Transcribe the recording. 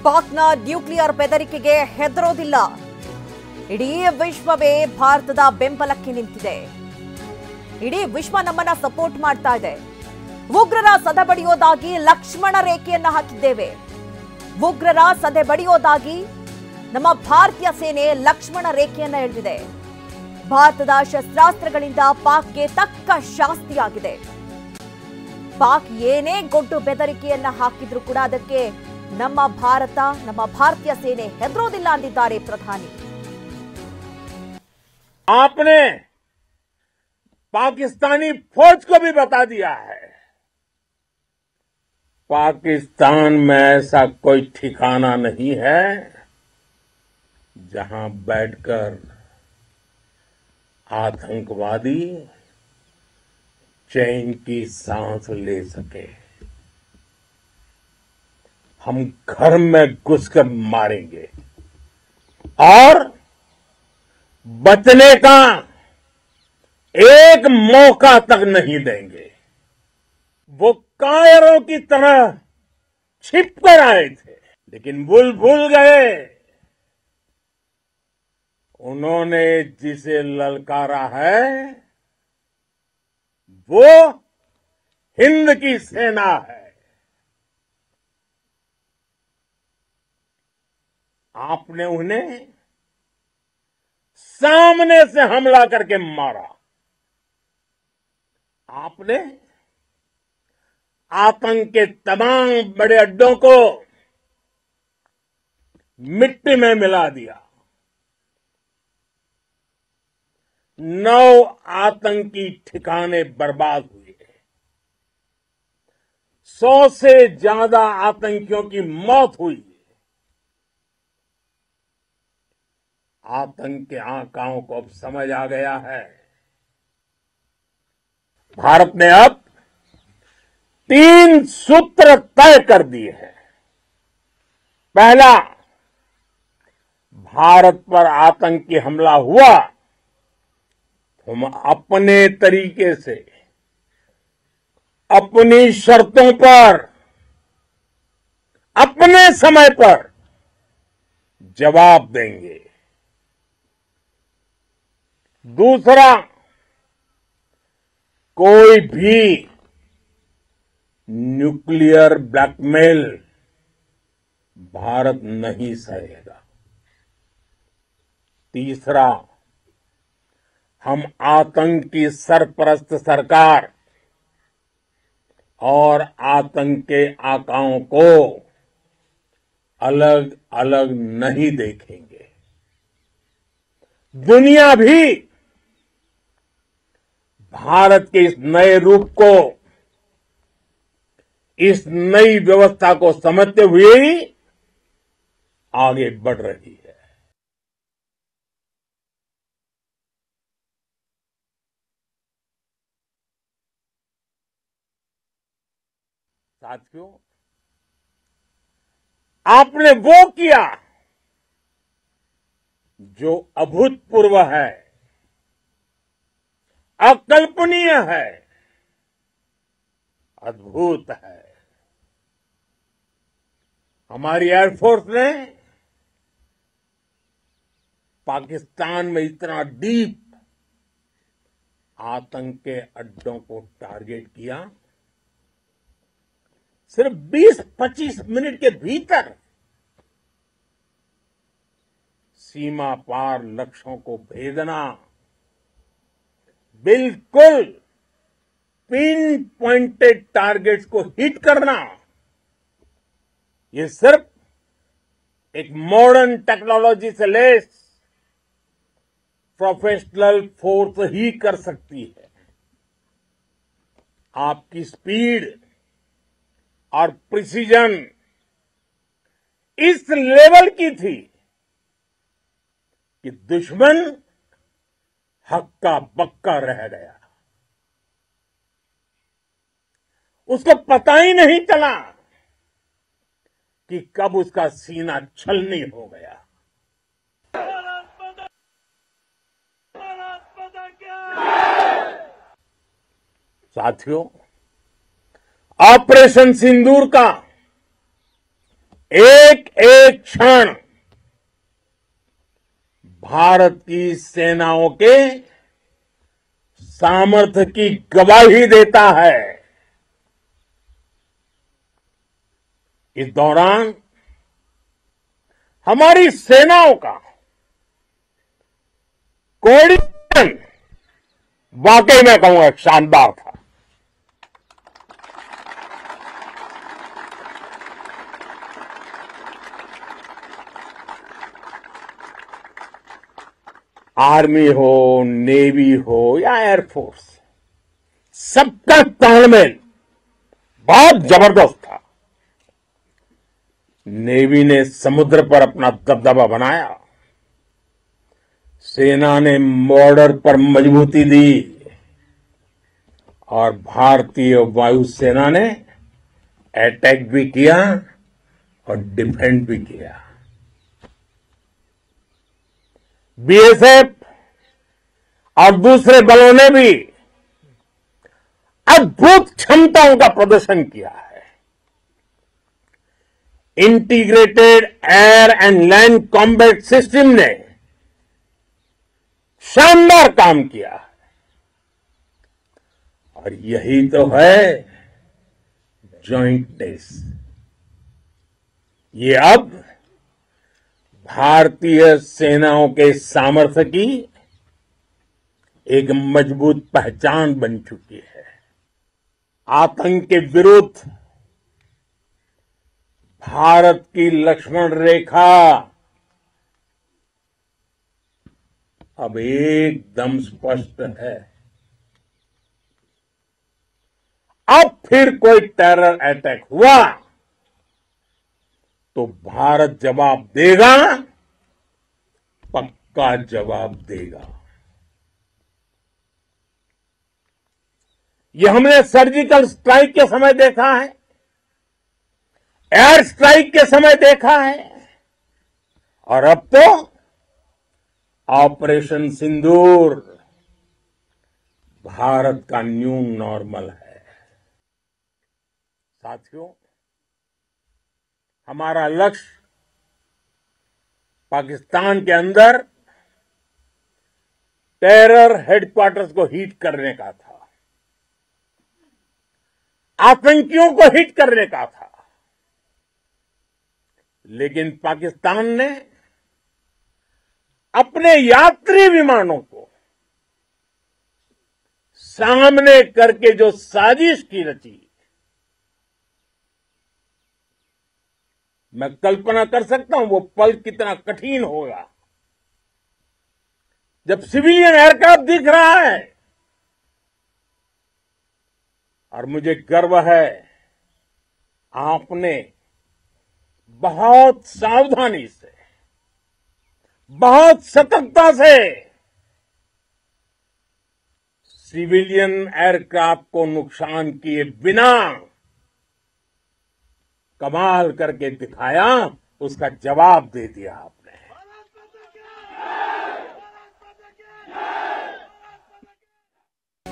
ಪಾಕ್ನ nuclear ಬೆದರಿಕೆಗೆ ಹೆದರೋದಿಲ್ಲ. ಇಡೀ ವಿಶ್ವವೇ ಭಾರತದ ಬೆಂಬಲಕ್ಕೆ ನಿಂತಿದೆ. ಇಡೀ ವಿಶ್ವ ನಮ್ಮನ್ನ ಸಪೋರ್ಟ್ ಮಾಡ್ತಾ ಇದೆ. ಉಗ್ರರ ಸದೆ ಬಡಿಯೋದಾಗಿ ಲಕ್ಷ್ಮಣ ರೇಖೆಯನ್ನ ಹಾಕಿದ್ದೇವೆ. ಉಗ್ರರ ಸದೆ ಬಡಿಯೋದಾಗಿ ನಮ್ಮ ಭಾರತೀಯ ಸೇನೆ ಲಕ್ಷ್ಮಣ ರೇಖೆಯನ್ನ ಎಳೆದಿದೆ. ಭಾರತದ ಶಸ್ತ್ರಾಸ್ತ್ರಗಳಿಂದ ಪಾಕ್ಗೆ ತಕ್ಕ ಶಾಸ್ತಿಯಾಗಿದೆ. ಪಾಕ್ ಏನೇ ಗೊಡ್ಡು ಬೆದರಿಕೆಯನ್ನ ಹಾಕಿದ್ರು ಕೂಡ ಅದಕ್ಕೆ ನಮ್ಮ ಭಾರತ, ನಮ್ಮ ಭಾರತೀಯ ಸೇನೆ ಹೆದರೋದಿಲ್ಲ ಅಂದಿದ್ದಾರೆ ಪ್ರಧಾನಿ. आपने पाकिस्तानी फौज को भी बता दिया है, पाकिस्तान में ऐसा कोई ठिकाना नहीं है जहां बैठकर आतंकवादी चैन की सांस ले सके. हम घर में घुसकर मारेंगे और बचने का एक मौका तक नहीं देंगे. वो कायरों की तरह छिपकर आए थे, लेकिन भूल गए उन्होंने जिसे ललकारा है वो हिंद की सेना है. आपने उन्हें सामने से हमला करके मारा. आपने आतंक के तमाम बड़े अड्डों को मिट्टी में मिला दिया. 9 आतंकी ठिकाने बर्बाद हुए. 100 से ज्यादा आतंकियों की मौत हुई. आतंक के आकाओं को अब समझ आ गया है. भारत ने अब 3 सूत्र तय कर दिए हैं. पहला, भारत पर आतंकी हमला हुआ तो हम अपने तरीके से, अपनी शर्तों पर, अपने समय पर जवाब देंगे. दूसरा, कोई भी न्यूक्लियर ब्लैकमेल भारत नहीं सहेगा. तीसरा, हम आतंक की सरपरस्त सरकार और आतंक के आकाओं को अलग अलग नहीं देखेंगे. दुनिया भी भारत के इस नए रूप को, इस नई व्यवस्था को समझते हुए ही आगे बढ़ रही है. साथियों, आपने वो किया जो अभूतपूर्व है, अकल्पनीय है, अद्भुत है. हमारी एयरफोर्स ने पाकिस्तान में इतना डीप आतंक के अड्डों को टारगेट किया. सिर्फ 20-25 मिनट के भीतर सीमा पार लक्ष्यों को भेदना, बिल्कुल पिन पॉइंटेड टारगेट्स को हिट करना, ये सिर्फ एक मॉडर्न टेक्नोलॉजी से लेस प्रोफेशनल फोर्स ही कर सकती है. आपकी स्पीड और प्रिसीजन इस लेवल की थी कि दुश्मन हक्का बक्का रह गया. उसको पता ही नहीं चला कि कब उसका सीना छलनी हो गया. साथियों, ऑपरेशन सिंदूर का एक एक क्षण भारत की सेनाओं के सामर्थ्य की गवाही देता है। इस दौरान हमारी सेनाओं का कोऑर्डिनेशन वाकई में कहूंगा शानदार था। आर्मी हो, नेवी हो या एयरफोर्स, सबका तालमेल बहुत जबरदस्त था। नेवी ने समुद्र पर अपना दबदबा बनाया, सेना ने बॉर्डर पर मजबूती दी और भारतीय वायुसेना ने अटैक भी किया और डिफेंड भी किया। बीएसएफ और दूसरे बलों ने भी अद्भुत क्षमताओं का प्रदर्शन किया है। Integrated air and land combat system ने शानदार काम किया है और यही तो है जॉइंटनेस। ये अब भारतीय सेनाओं के सामर्थ्य की एक मजबूत पहचान बन चुकी है। आतंक के विरुद्ध भारत की लक्ष्मण रेखा अब एकदम स्पष्ट है। अब फिर कोई टेरर अटैक हुआ तो भारत जवाब देगा, पक्का जवाब देगा। ये हमने सर्जिकल स्ट्राइक के समय देखा है, एयर स्ट्राइक के समय देखा है और अब तो ऑपरेशन सिंदूर भारत का न्यू नॉर्मल है। साथियों, हमारा लक्ष्य पाकिस्तान के अंदर टेरर हेडक्वार्टर्स को हिट करने का था, आतंकियों को हिट करने का था, लेकिन पाकिस्तान ने अपने यात्री विमानों को सामने करके जो साजिश की रची, मैं कल्पना कर सकता हूं वो पल कितना कठिन होगा जब सिविलियन एयरक्राफ्ट दिख रहा है। और मुझे गर्व है, आपने बहुत सावधानी से, बहुत सतर्कता से सिविलियन एयरक्राफ्ट को नुकसान किए बिना कमाल करके दिखाया, उसका जवाब दे दिया आप।